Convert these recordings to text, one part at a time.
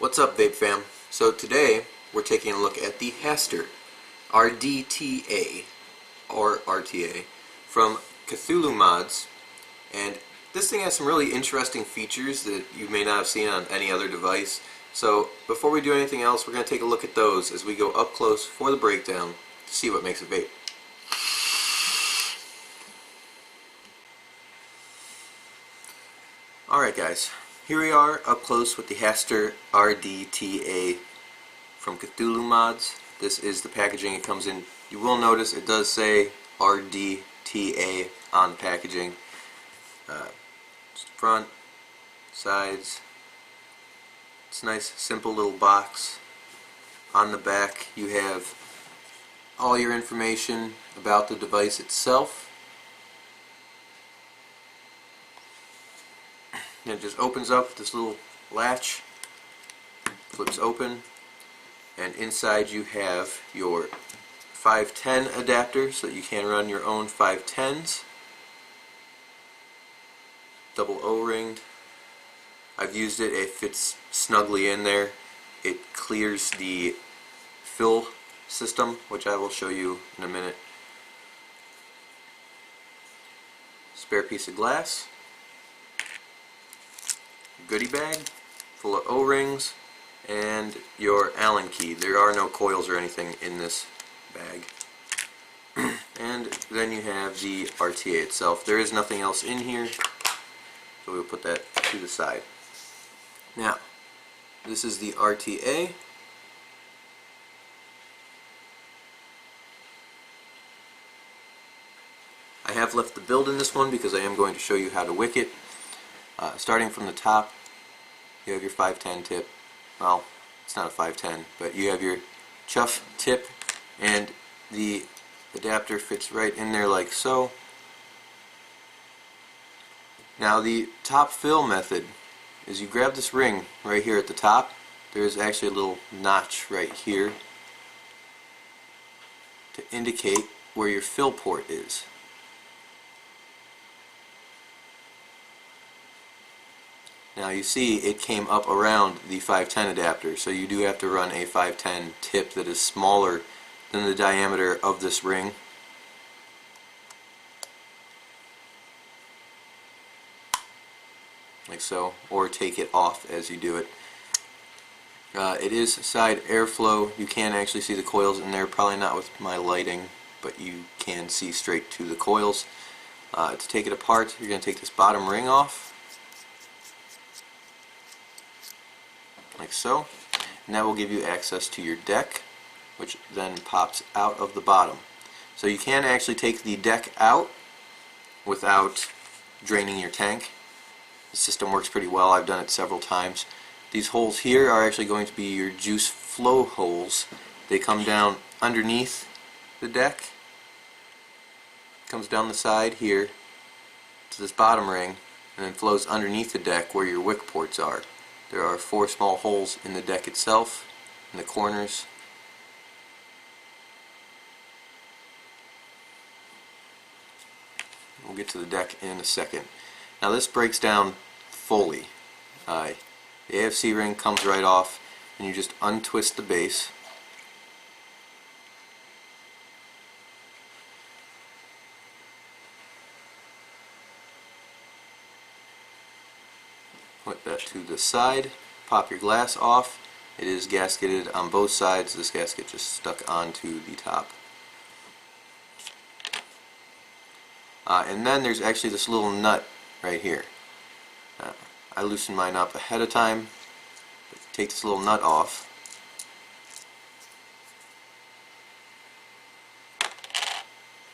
What's up, Vape Fam? So today we're taking a look at the Hastur Rdta or RTA from Cthulhu Mods, and this thing has some really interesting features that you may not have seen on any other device. So before we do anything else, we're going to take a look at those as we go up close for the breakdown to see what makes it vape. Alright guys, here we are up close with the Hastur Rdta from Cthulhu Mods. This is the packaging it comes in. You will notice it does say Rdta on the packaging. Front, sides. It's a nice simple little box. On the back you have all your information about the device itself. And it just opens up with this little latch, flips open, and inside you have your 510 adapter so that you can run your own 510s. Double O-ringed. I've used it. It fits snugly in there. It clears the fill system, which I will show you in a minute. Spare piece of glass. Goodie bag full of O-rings and your Allen key. There are no coils or anything in this bag. And then you have the RTA itself. There is nothing else in here, so we'll put that to the side. Now, this is the RTA. I have left the build in this one because I am going to show you how to wick it. Starting from the top, you have your 510 tip. Well, it's not a 510, but you have your chuff tip, and the adapter fits right in there like so. Now the top fill method is you grab this ring right here at the top. There is actually a little notch right here to indicate where your fill port is. Now you see it came up around the 510 adapter, so you do have to run a 510 tip that is smaller than the diameter of this ring. Like so, or take it off as you do it. It is side airflow. You can actually see the coils in there, probably not with my lighting, but you can see straight to the coils. To take it apart, you're going to take this bottom ring off, like so, and that will give you access to your deck, which then pops out of the bottom. So you can actually take the deck out without draining your tank. The system works pretty well. I've done it several times. These holes here are actually going to be your juice flow holes. They come down underneath the deck, comes down the side here to this bottom ring, and then flows underneath the deck where your wick ports are. There are 4 small holes in the deck itself, in the corners. We'll get to the deck in a second. Now this breaks down fully. The AFC ring comes right off, and you just untwist the base. Put that to the side, pop your glass off. It is gasketed on both sides. This gasket just stuck onto the top. And then there's actually this little nut right here. I loosened mine up ahead of time. Take this little nut off.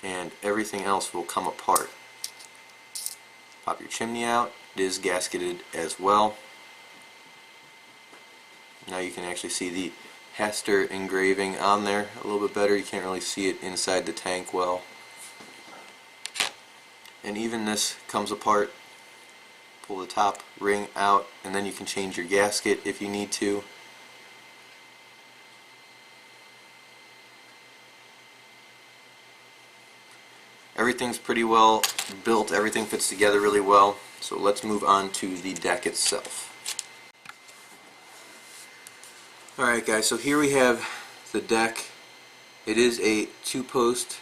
And everything else will come apart. Pop your chimney out. It is gasketed as well. Now you can actually see the Hastur engraving on there a little bit better. You can't really see it inside the tank well. And even this comes apart. Pull the top ring out, and then you can change your gasket if you need to. Everything's pretty well built, everything fits together really well. So let's move on to the deck itself. Alright guys, so here we have the deck. It is a 2-post.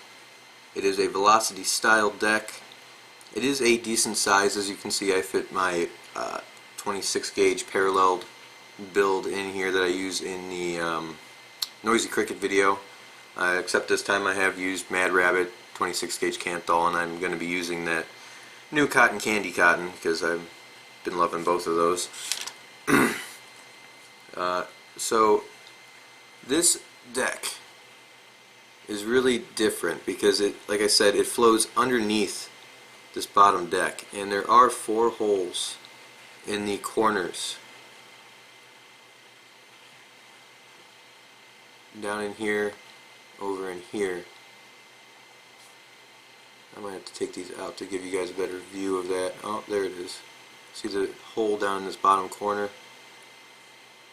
It is a velocity style deck. It is a decent size. As you can see, I fit my 26 gauge paralleled build in here that I use in the Noisy Cricket video. Except this time I have used Mad Rabbit 26 gauge Canthal, and I'm going to be using that new cotton candy cotton because I've been loving both of those. So this deck is really different because it, like I said, it flows underneath this bottom deck, and there are 4 holes in the corners. Down in here, over in here. I might have to take these out to give you guys a better view of that. Oh, there it is. See the hole down in this bottom corner?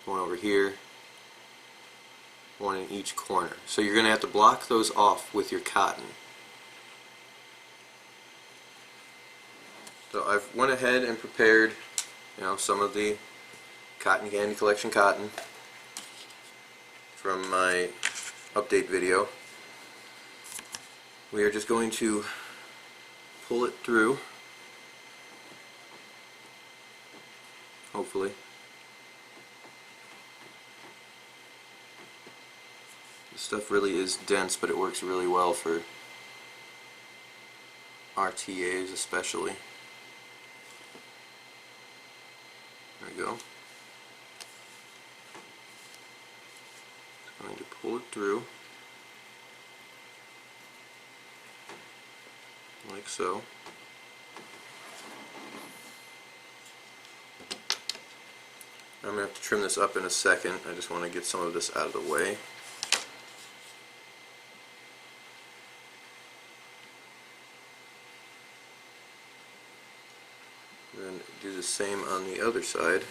One over here, one in each corner. So you're going to have to block those off with your cotton. So I've went ahead and prepared, some of the cotton candy collection cotton from my update video. We are just going to pull it through, hopefully. This stuff really is dense, but it works really well for RTAs especially. There we go. Just going to pull it through like so. I'm going to have to trim this up in a second. I just want to get some of this out of the way. Then do the same on the other side.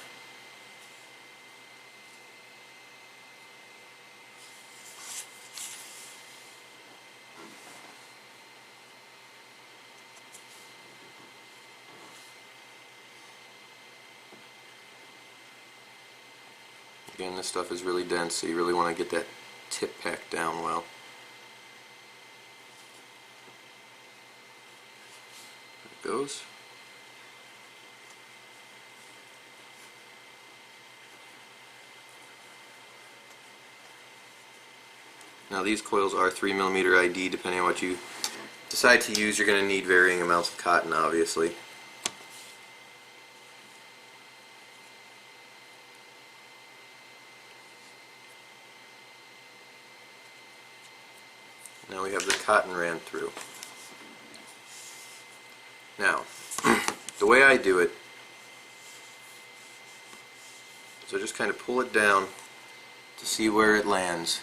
Again, this stuff is really dense, so you really want to get that tip packed down well. There it goes. Now these coils are 3mm ID. Depending on what you decide to use, you're going to need varying amounts of cotton, obviously. Now we have the cotton ran through. Now, the way I do it is I just kind of pull it down to see where it lands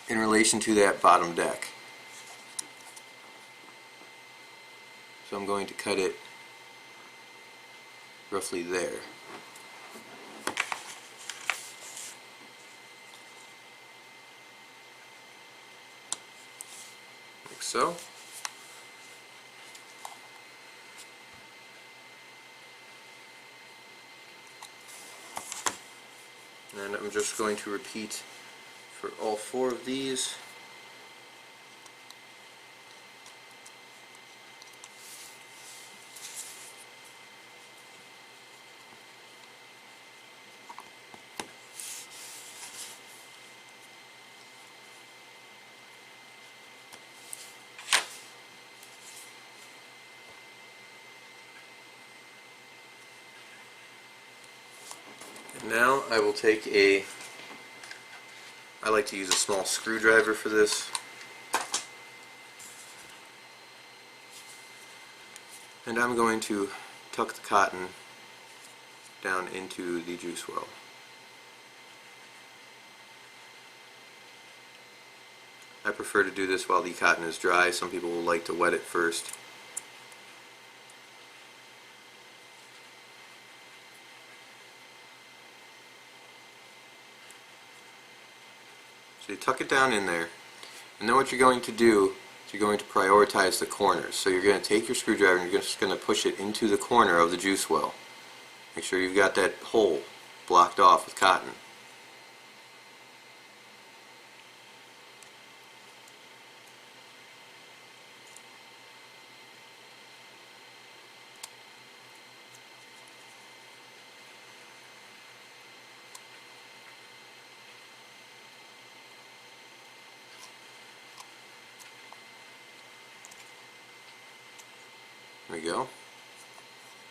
in relation to that bottom deck. So I'm going to cut it roughly there. Like so. And I'm just going to repeat for all 4 of these. And now I will take I like to use a small screwdriver for this. And I'm going to tuck the cotton down into the juice well. I prefer to do this while the cotton is dry. Some people will like to wet it first. So you tuck it down in there, and then what you're going to do is you're going to prioritize the corners. So you're going to take your screwdriver and you're just going to push it into the corner of the juice well. Make sure you've got that hole blocked off with cotton. There we go.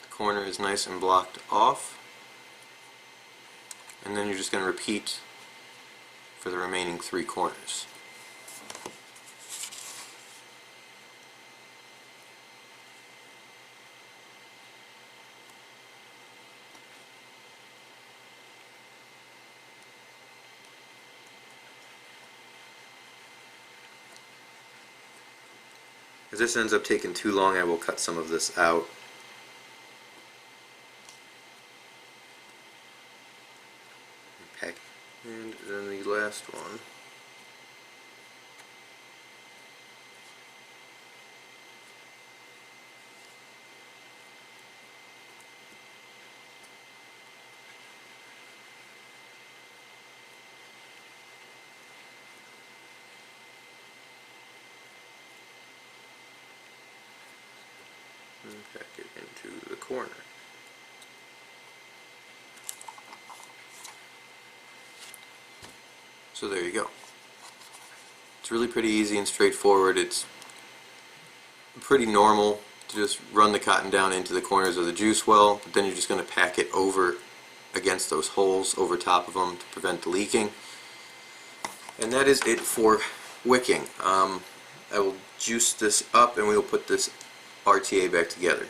The corner is nice and blocked off. And then you're just going to repeat for the remaining 3 corners. If this ends up taking too long, I will cut some of this out. And then the last one. And pack it into the corner. So there you go. It's really pretty easy and straightforward. It's pretty normal to just run the cotton down into the corners of the juice well, but then you're just going to pack it over against those holes over top of them to prevent the leaking. And that is it for wicking. I will juice this up and we will put this RTA back together.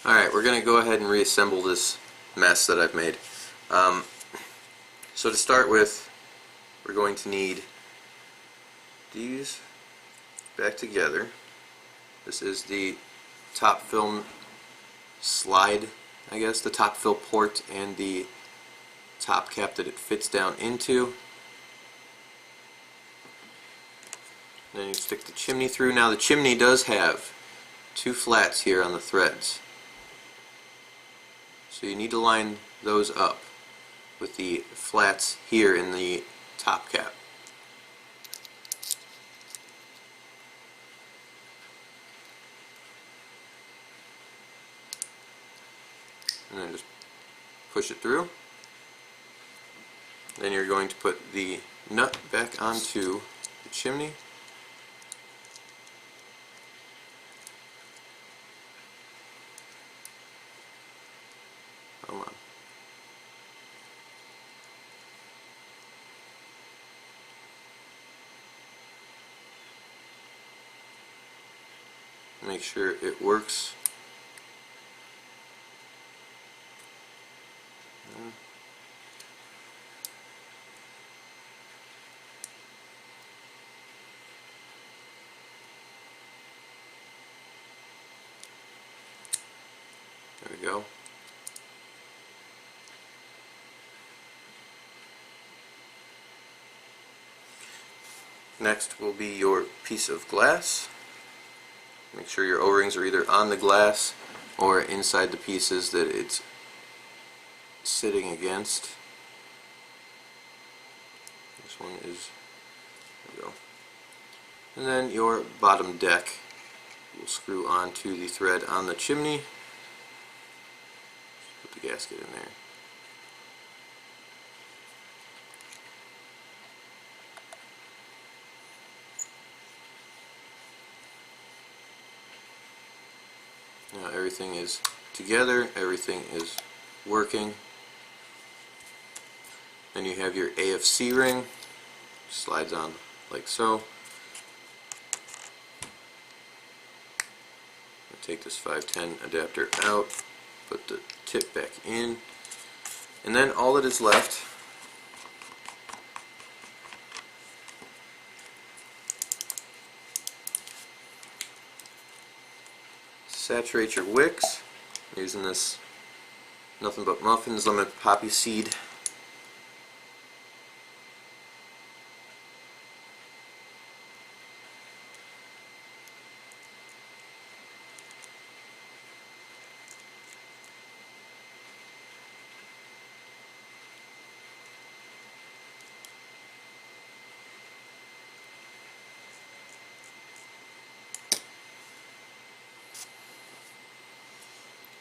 Alright, we're going to go ahead and reassemble this mess that I've made. So to start with, we're going to need these back together. This is the top film slide, I guess, the top fill port and the top cap that it fits down into. Then you stick the chimney through. Now the chimney does have 2 flats here on the threads, so you need to line those up with the flats here in the top cap. And then just push it through. Then you're going to put the nut back onto the chimney. Come on. Make sure it works. There we go. Next will be your piece of glass. Make sure your O-rings are either on the glass or inside the pieces that it's sitting against. This one is, there we go. And then your bottom deck will screw onto the thread on the chimney. Just put the gasket in there. Now everything is together, everything is working. Then you have your AFC ring, slides on like so. I'll take this 510 adapter out, put the tip back in, and then all that is left saturate your wicks. I'm using this Nothing But Muffins Lemon Poppy Seed.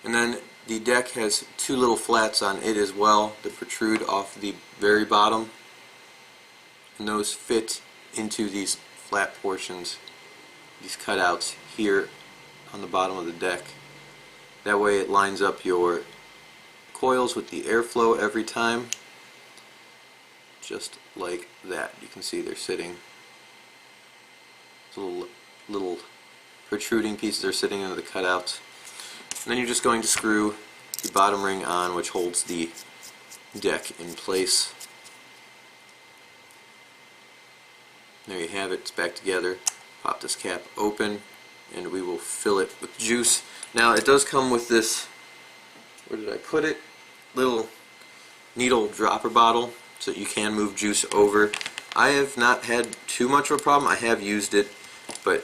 And then the deck has 2 little flats on it as well that protrude off the very bottom, and those fit into these flat portions, these cutouts here on the bottom of the deck. That way it lines up your coils with the airflow every time, just like that. You can see they're sitting, little protruding pieces are sitting into the cutouts. And then you're just going to screw the bottom ring on, which holds the deck in place. There you have it, it's back together. Pop this cap open and we will fill it with juice. Now it does come with this, where did I put it? Little needle dropper bottle so that you can move juice over. I have not had too much of a problem. I have used it, but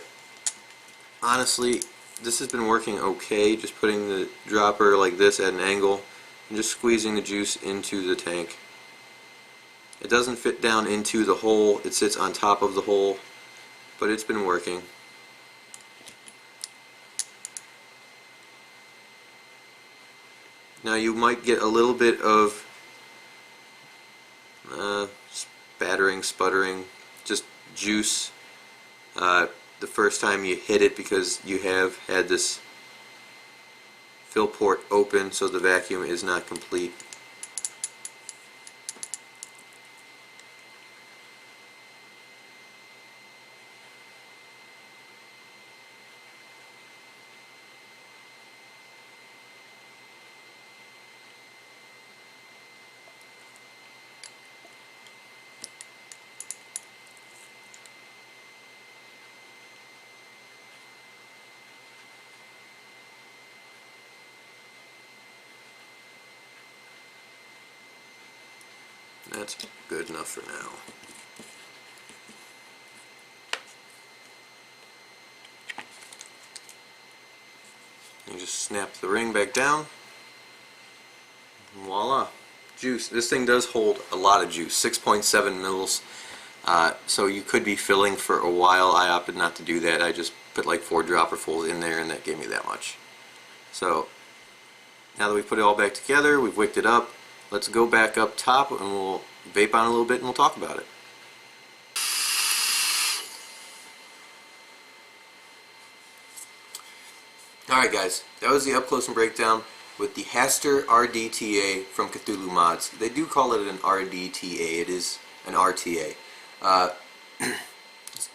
honestly this has been working okay, just putting the dropper like this at an angle and just squeezing the juice into the tank. It doesn't fit down into the hole, it sits on top of the hole, but it's been working. Now you might get a little bit of spattering, sputtering, just juice the first time you hit it because you have had this fill port open, so the vacuum is not complete. That's good enough for now. You just snap the ring back down. And voila. Juice. This thing does hold a lot of juice, 6.7 mils. So you could be filling for a while. I opted not to do that. I just put like 4 dropperfuls in there and that gave me that much. So now that we've put it all back together, we've wicked it up, let's go back up top and we'll vape on a little bit and we'll talk about it. Alright guys, that was the up close and breakdown with the Hastur Rdta from Cthulhu Mods. They do call it an RDTA, it is an RTA.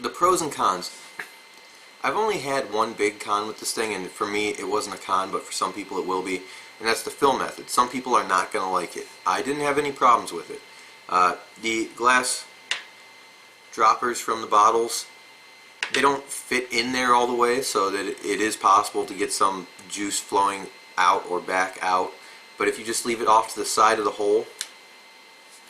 The pros and cons. I've only had one big con with this thing, and for me it wasn't a con, but for some people it will be, and that's the fill method. Some people are not going to like it. I didn't have any problems with it. The glass droppers from the bottles, they don't fit in there all the way, so that it is possible to get some juice flowing out or back out. But if you just leave it off to the side of the hole,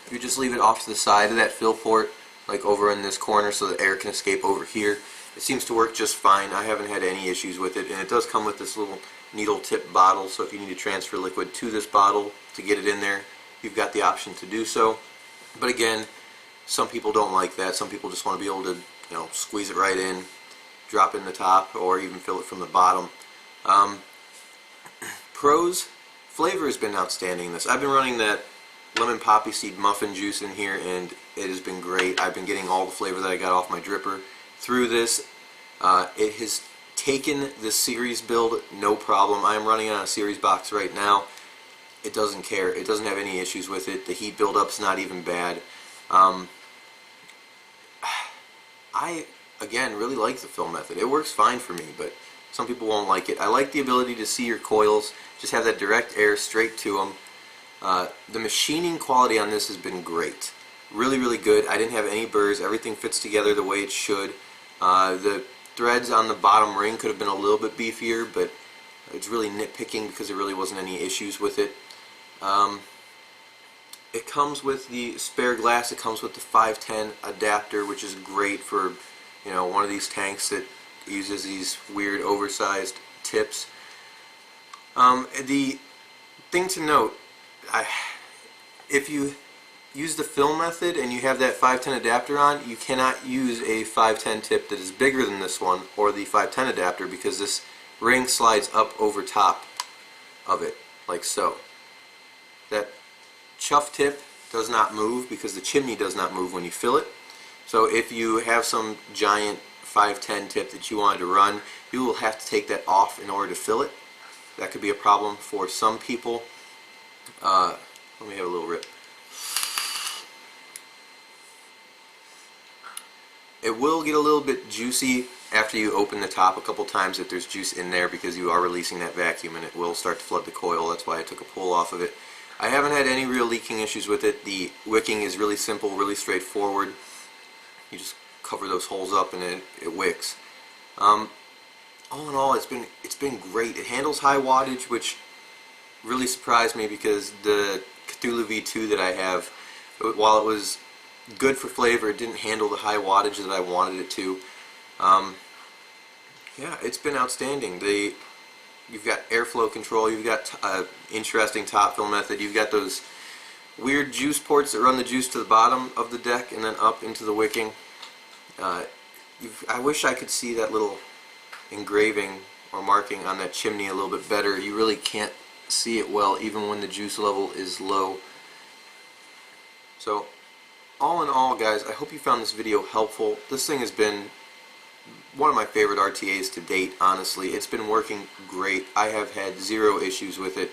if you just leave it off to the side of that fill port, like over in this corner so the air can escape over here, it seems to work just fine. I haven't had any issues with it, and it does come with this little needle tip bottle, so if you need to transfer liquid to this bottle to get it in there, you've got the option to do so. But again, some people don't like that. Some people just want to be able to, you know, squeeze it right in, drop it in the top, or even fill it from the bottom. Pros, flavor has been outstanding in this. I've been running that lemon poppy seed muffin juice in here and it has been great. I've been getting all the flavor that I got off my dripper through this. It has taken this series build no problem. I am running on a series box right now. It doesn't care. It doesn't have any issues with it. The heat buildup's not even bad. I, again, really like the fill method. It works fine for me, but some people won't like it. I like the ability to see your coils, just have that direct air straight to them. The machining quality on this has been great. Really, really good. I didn't have any burrs. Everything fits together the way it should. The threads on the bottom ring could have been a little bit beefier, but it's really nitpicking because there really wasn't any issues with it. It comes with the spare glass. It comes with the 510 adapter, which is great for, you know, one of these tanks that uses these weird oversized tips. The thing to note, if you use the fill method and you have that 510 adapter on, you cannot use a 510 tip that is bigger than this one or the 510 adapter, because this ring slides up over top of it, like so. That chuff tip does not move because the chimney does not move when you fill it. So if you have some giant 510 tip that you wanted to run, you will have to take that off in order to fill it. That could be a problem for some people. Let me have a little rip. It will get a little bit juicy after you open the top a couple times if there's juice in there, because you are releasing that vacuum and it will start to flood the coil. That's why I took a pull off of it. I haven't had any real leaking issues with it. The wicking is really simple, really straightforward. You just cover those holes up and it wicks. All in all, it's been great. It handles high wattage, which really surprised me because the Cthulhu V2 that I have, while it was good for flavor, it didn't handle the high wattage that I wanted it to. Yeah, it's been outstanding. You've got airflow control, you've got interesting top fill method, you've got those weird juice ports that run the juice to the bottom of the deck and then up into the wicking. I wish I could see that little engraving or marking on that chimney a little bit better. You really can't see it well even when the juice level is low. So all in all, guys, I hope you found this video helpful. This thing has been one of my favorite RTAs to date, honestly. It's been working great. I have had zero issues with it.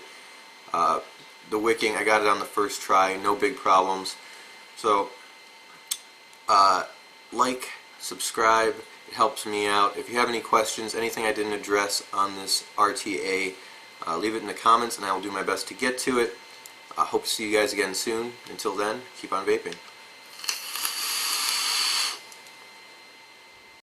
The wicking, I got it on the first try, no big problems. So like, subscribe, it helps me out. If you have any questions, anything I didn't address on this RTA, leave it in the comments and I will do my best to get to it. I hope to see you guys again soon. Until then, keep on vaping.